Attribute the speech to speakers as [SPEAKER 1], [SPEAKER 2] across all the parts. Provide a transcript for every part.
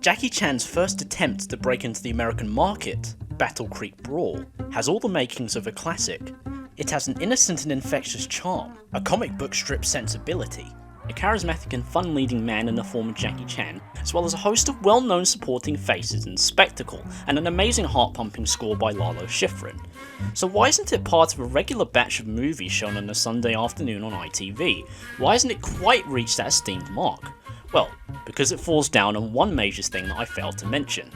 [SPEAKER 1] Jackie Chan's first attempt to break into the American market, Battle Creek Brawl, has all the makings of a classic. It has an innocent and infectious charm, a comic book strip sensibility, a charismatic and fun leading man in the form of Jackie Chan, as well as a host of well-known supporting faces and spectacle, and an amazing heart-pumping score by Lalo Schifrin. So why isn't it part of a regular batch of movies shown on a Sunday afternoon on ITV? Why hasn't it quite reached that esteemed mark? Well, because it falls down on one major thing that I failed to mention.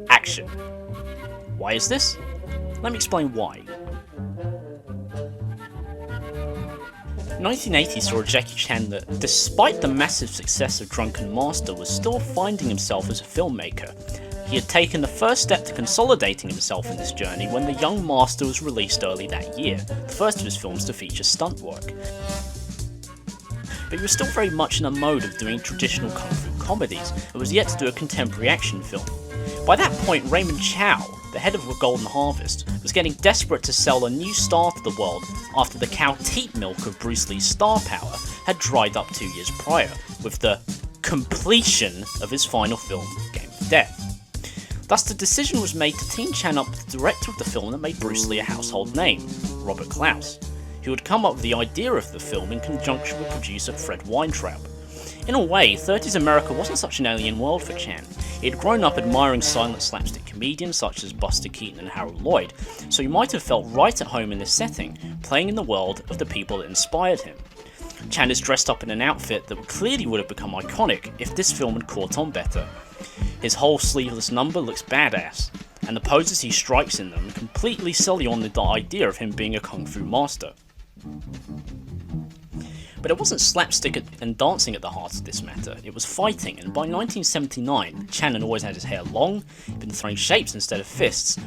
[SPEAKER 1] Action. Why is this? Let me explain why. 1980 saw a Jackie Chan that, despite the massive success of Drunken Master, was still finding himself as a filmmaker. He had taken the first step to consolidating himself in this journey when The Young Master was released early that year, the first of his films to feature stunt work. But he was still very much in a mode of doing traditional kung fu comedies, and was yet to do a contemporary action film. By that point, Raymond Chow, the head of Golden Harvest, was getting desperate to sell a new star to the world after the cow teat milk of Bruce Lee's star power had dried up 2 years prior, with the completion of his final film, Game of Death. Thus the decision was made to team Chan up with the director of the film that made Bruce Lee a household name, Robert Klaus, who had come up with the idea of the film in conjunction with producer Fred Weintraub. In a way, 30s America wasn't such an alien world for Chan. He had grown up admiring silent slapstick comedians such as Buster Keaton and Harold Lloyd, so he might have felt right at home in this setting, playing in the world of the people that inspired him. Chan is dressed up in an outfit that clearly would have become iconic if this film had caught on better. His whole sleeveless number looks badass, and the poses he strikes in them completely sell you on the idea of him being a kung fu master. But it wasn't slapstick and dancing at the heart of this matter, it was fighting, and by 1979, Chan had always had his hair long, been throwing shapes instead of fists,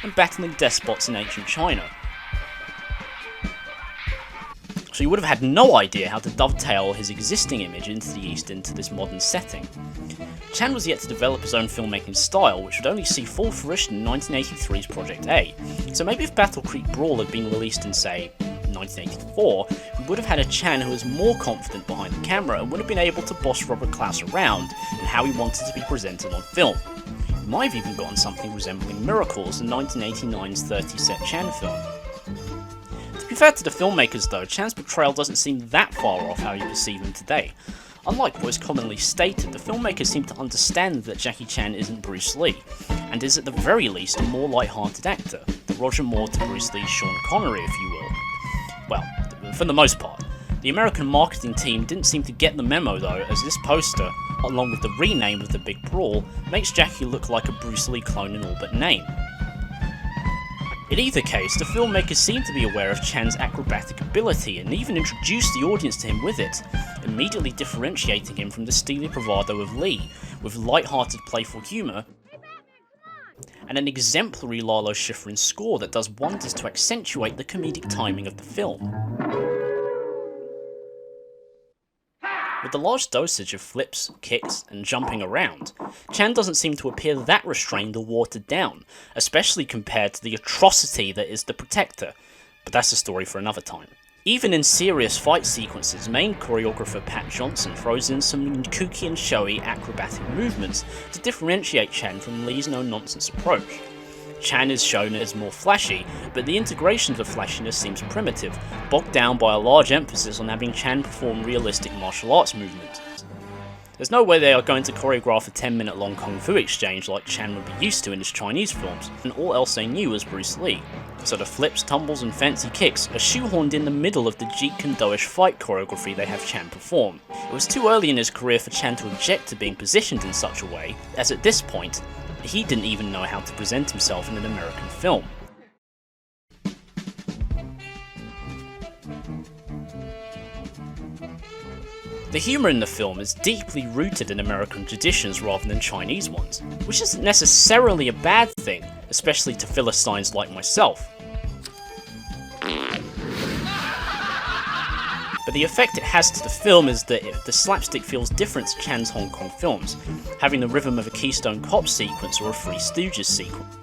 [SPEAKER 1] and battling despots in ancient China. So he would have had no idea how to dovetail his existing image into the East into this modern setting. Chan was yet to develop his own filmmaking style, which would only see full fruition in 1983's Project A, so maybe if Battle Creek Brawl had been released in, say, 1984, we would have had a Chan who was more confident behind the camera and would have been able to boss Robert Klaus around in how he wanted to be presented on film. We might have even gotten something resembling Miracles in 1989's 30-set Chan film. To be fair to the filmmakers though, Chan's portrayal doesn't seem that far off how you perceive him today. Unlike what is commonly stated, the filmmakers seem to understand that Jackie Chan isn't Bruce Lee, and is at the very least a more light-hearted actor, the Roger Moore to Bruce Lee's Sean Connery if you will. Well, for the most part. The American marketing team didn't seem to get the memo though, as this poster, along with the rename of the big brawl, makes Jackie look like a Bruce Lee clone in all but name. In either case, the filmmakers seem to be aware of Chan's acrobatic ability and even introduced the audience to him with it, immediately differentiating him from the steely bravado of Lee, with light-hearted playful humour and an exemplary Lalo Schifrin score that does wonders to accentuate the comedic timing of the film. With the large dosage of flips, kicks, and jumping around, Chan doesn't seem to appear that restrained or watered down, especially compared to the atrocity that is The Protector, but that's a story for another time. Even in serious fight sequences, main choreographer Pat Johnson throws in some kooky and showy acrobatic movements to differentiate Chan from Lee's no-nonsense approach. Chan is shown as more flashy, but the integration of the flashiness seems primitive, bogged down by a large emphasis on having Chan perform realistic martial arts movements. There's no way they are going to choreograph a 10-minute long kung fu exchange like Chan would be used to in his Chinese films, and all else they knew was Bruce Lee. So the flips, tumbles and fancy kicks are shoehorned in the middle of the Jeet Kune Do-ish fight choreography they have Chan perform. It was too early in his career for Chan to object to being positioned in such a way, as at this point, he didn't even know how to present himself in an American film. The humour in the film is deeply rooted in American traditions rather than Chinese ones, which isn't necessarily a bad thing, especially to Philistines like myself. But the effect it has to the film is that the slapstick feels different to Chan's Hong Kong films, having the rhythm of a Keystone Cop sequence or a Three Stooges sequence.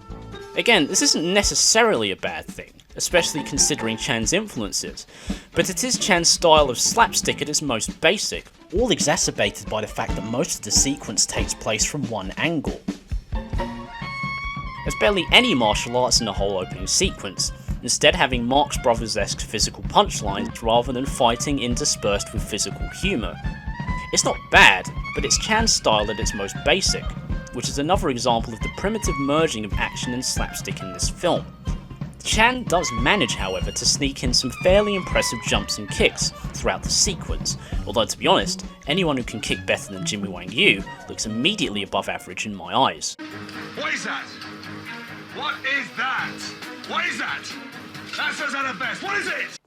[SPEAKER 1] Again, this isn't necessarily a bad thing, especially considering Chan's influences, but it is Chan's style of slapstick at its most basic, all exacerbated by the fact that most of the sequence takes place from one angle. There's barely any martial arts in the whole opening sequence, instead having Marx Brothers-esque physical punchlines rather than fighting interspersed with physical humour. It's not bad, but it's Chan's style at its most basic, which is another example of the primitive merging of action and slapstick in this film. Chan does manage, however, to sneak in some fairly impressive jumps and kicks throughout the sequence, although to be honest, anyone who can kick better than Jimmy Wang Yu looks immediately above average in my eyes.
[SPEAKER 2] What is that? What is that? What is that? That says at best. What is it?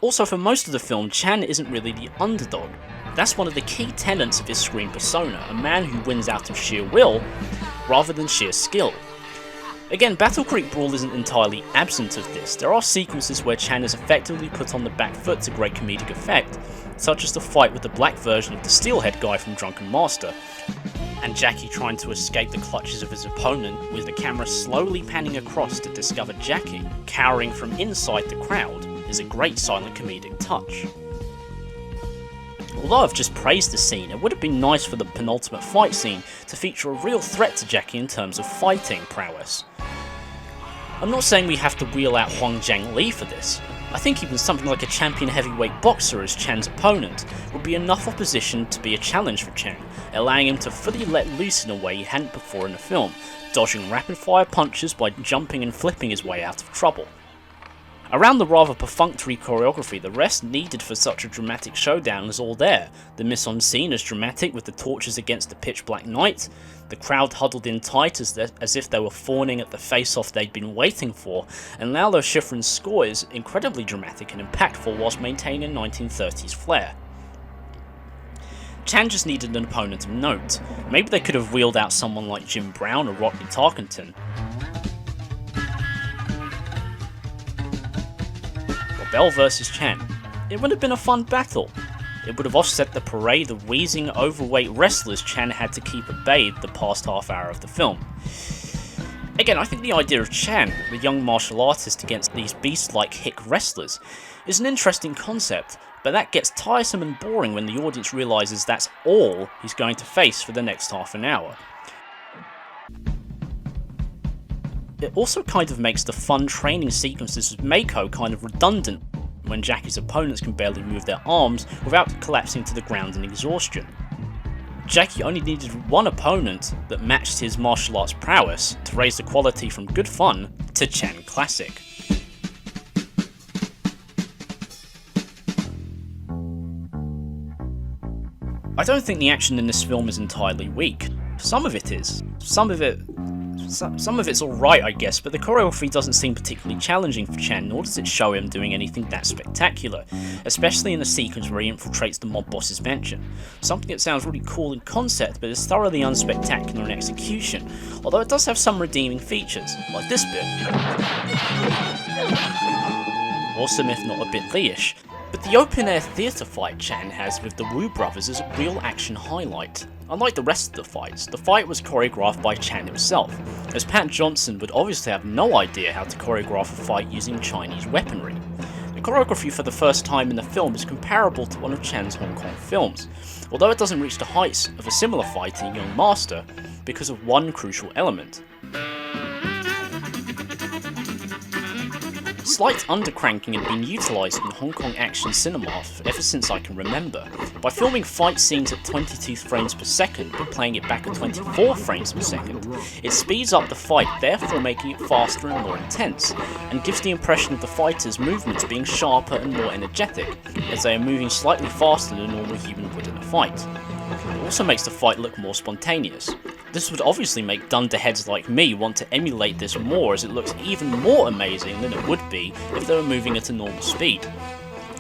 [SPEAKER 1] Also, for most of the film, Chan isn't really the underdog. That's one of the key tenets of his screen persona, a man who wins out of sheer will, rather than sheer skill. Again, Battle Creek Brawl isn't entirely absent of this. There are sequences where Chan is effectively put on the back foot to great comedic effect, such as the fight with the black version of the Steelhead guy from Drunken Master, and Jackie trying to escape the clutches of his opponent with the camera slowly panning across to discover Jackie, cowering from inside the crowd, is a great silent comedic touch. Although I've just praised the scene, it would have been nice for the penultimate fight scene to feature a real threat to Jackie in terms of fighting prowess. I'm not saying we have to wheel out Huang Jiang Li for this. I think even something like a champion heavyweight boxer as Chan's opponent would be enough opposition to be a challenge for Chan, allowing him to fully let loose in a way he hadn't before in the film, dodging rapid fire punches by jumping and flipping his way out of trouble. Around the rather perfunctory choreography, the rest needed for such a dramatic showdown is all there. The mise-en-scene is dramatic with the torches against the pitch black night, the crowd huddled in tight as if they were fawning at the face-off they'd been waiting for, and Lalo Schifrin's score is incredibly dramatic and impactful whilst maintaining 1930s flair. Chan just needed an opponent of note. Maybe they could have wheeled out someone like Jim Brown or Rodney Tarkenton. Bell vs Chan. It would have been a fun battle. It would have offset the parade of wheezing, overweight wrestlers Chan had to keep at bay the past half hour of the film. Again, I think the idea of Chan, the young martial artist against these beast-like hick wrestlers, is an interesting concept, but that gets tiresome and boring when the audience realises that's all he's going to face for the next half an hour. It also kind of makes the fun training sequences with Mako kind of redundant when Jackie's opponents can barely move their arms without collapsing to the ground in exhaustion. Jackie only needed one opponent that matched his martial arts prowess to raise the quality from good fun to Chan classic. I don't think the action in this film is entirely weak. Some of it is. Some of it's alright, I guess, but the choreography doesn't seem particularly challenging for Chan, nor does it show him doing anything that spectacular, especially in the sequence where he infiltrates the mob boss's mansion. Something that sounds really cool in concept, but is thoroughly unspectacular in execution, although it does have some redeeming features, like this bit. Awesome if not a bit Lee-ish. But the open-air theatre fight Chan has with the Wu brothers is a real action highlight. Unlike the rest of the fights, the fight was choreographed by Chan himself, as Pat Johnson would obviously have no idea how to choreograph a fight using Chinese weaponry. The choreography for the first time in the film is comparable to one of Chan's Hong Kong films, although it doesn't reach the heights of a similar fight in Young Master because of one crucial element. Slight undercranking had been utilised in Hong Kong action cinema ever since I can remember. By filming fight scenes at 22 frames per second but playing it back at 24 frames per second, it speeds up the fight, therefore making it faster and more intense, and gives the impression of the fighters' movements being sharper and more energetic, as they are moving slightly faster than a normal human would in a fight. It also makes the fight look more spontaneous. This would obviously make dunderheads like me want to emulate this more, as it looks even more amazing than it would be if they were moving at a normal speed.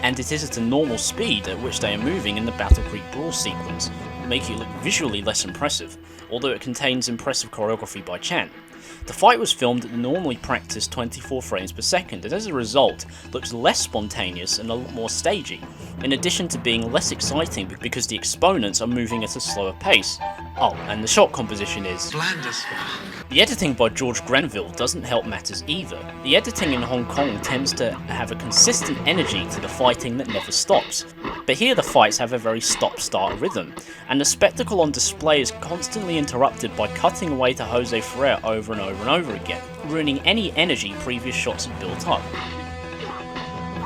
[SPEAKER 1] And it is at a normal speed at which they are moving in the Battle Creek Brawl sequence, making it look visually less impressive, although it contains impressive choreography by Chan. The fight was filmed at the normally practiced 24 frames per second, and as a result, looks less spontaneous and a lot more stagey, in addition to being less exciting because the exponents are moving at a slower pace. Oh, and the shot composition is
[SPEAKER 2] bland as fuck.
[SPEAKER 1] The editing by George Grenville doesn't help matters either. The editing in Hong Kong tends to have a consistent energy to the fighting that never stops, but here the fights have a very stop-start rhythm, and the spectacle on display is constantly interrupted by cutting away to Jose Ferrer over and over and over again, ruining any energy previous shots had built up.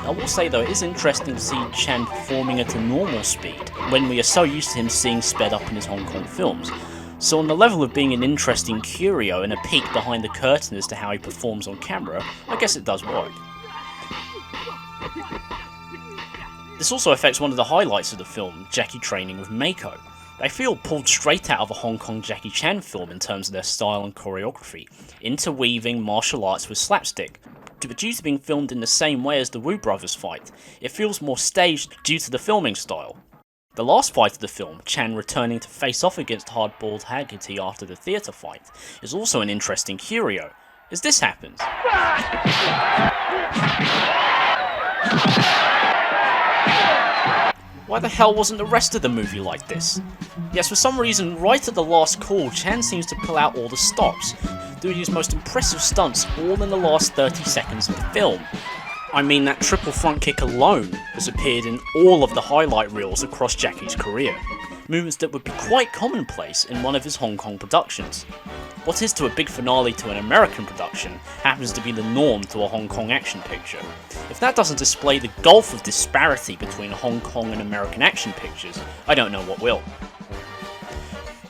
[SPEAKER 1] I will say though, it is interesting to see Chan performing at a normal speed, when we are so used to him seeing sped up in his Hong Kong films. So on the level of being an interesting curio and a peek behind the curtain as to how he performs on camera, I guess it does work. This also affects one of the highlights of the film, Jackie training with Mako. They feel pulled straight out of a Hong Kong Jackie Chan film in terms of their style and choreography, interweaving martial arts with slapstick. But due to being filmed in the same way as the Wu brothers fight, it feels more staged due to the filming style. The last fight of the film, Chan returning to face off against Hardbald Haggerty after the theatre fight, is also an interesting curio, as this happens. Why the hell wasn't the rest of the movie like this? Yes, for some reason, right at the last call, Chan seems to pull out all the stops, doing his most impressive stunts all in the last 30 seconds of the film. I mean, that triple front kick alone has appeared in all of the highlight reels across Jackie's career, movements that would be quite commonplace in one of his Hong Kong productions. What is to a big finale to an American production happens to be the norm to a Hong Kong action picture. If that doesn't display the gulf of disparity between Hong Kong and American action pictures, I don't know what will.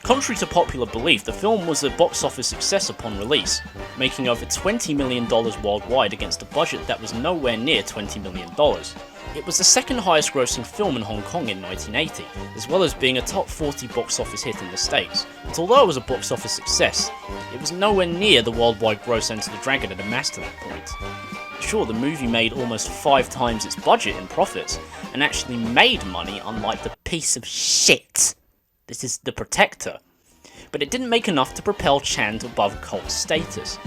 [SPEAKER 1] Contrary to popular belief, the film was a box office success upon release, making over $20 million worldwide against a budget that was nowhere near $20 million. It was the second highest grossing film in Hong Kong in 1980, as well as being a top 40 box office hit in the States. But although it was a box office success, it was nowhere near the worldwide gross Enter the Dragon had amassed to that point. Sure, the movie made almost 5 times its budget in profits, and actually made money unlike the piece of shit this is The Protector, but it didn't make enough to propel Chan to above cult status,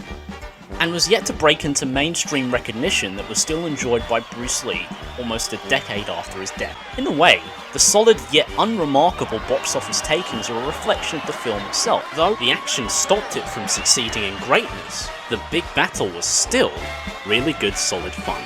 [SPEAKER 1] and was yet to break into mainstream recognition that was still enjoyed by Bruce Lee almost a decade after his death. In a way, the solid yet unremarkable box office takings are a reflection of the film itself. Though the action stopped it from succeeding in greatness, the big battle was still really good solid fun.